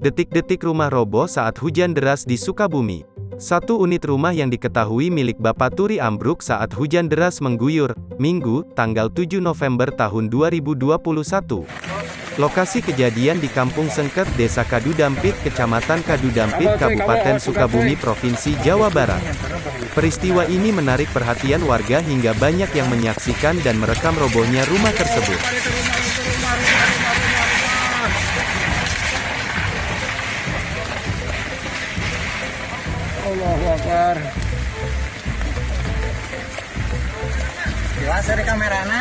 Detik-detik rumah roboh saat hujan deras di Sukabumi. Satu unit rumah yang diketahui milik Bapak Turi ambruk saat hujan deras mengguyur, Minggu, tanggal 7 November tahun 2021. Lokasi kejadian di Kampung Sengket, Desa Kadudampit, Kecamatan Kadudampit, Kabupaten Sukabumi, Provinsi Jawa Barat. Peristiwa ini menarik perhatian warga hingga banyak yang menyaksikan dan merekam robohnya rumah tersebut. Allahu Akbar. Jelas dari kamerana.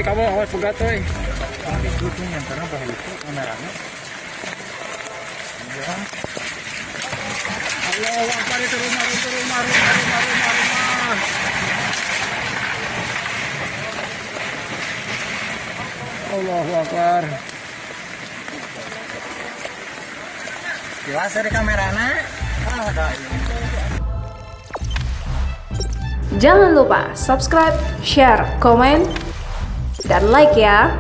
Kabel awas pegat tuh. Itu tuh yang karena bahaya itu kameranya. Allahu Akbar, itu rumah. Allahu Akbar. Jelas dari kamerana. Jangan lupa subscribe, share, komen, dan like ya.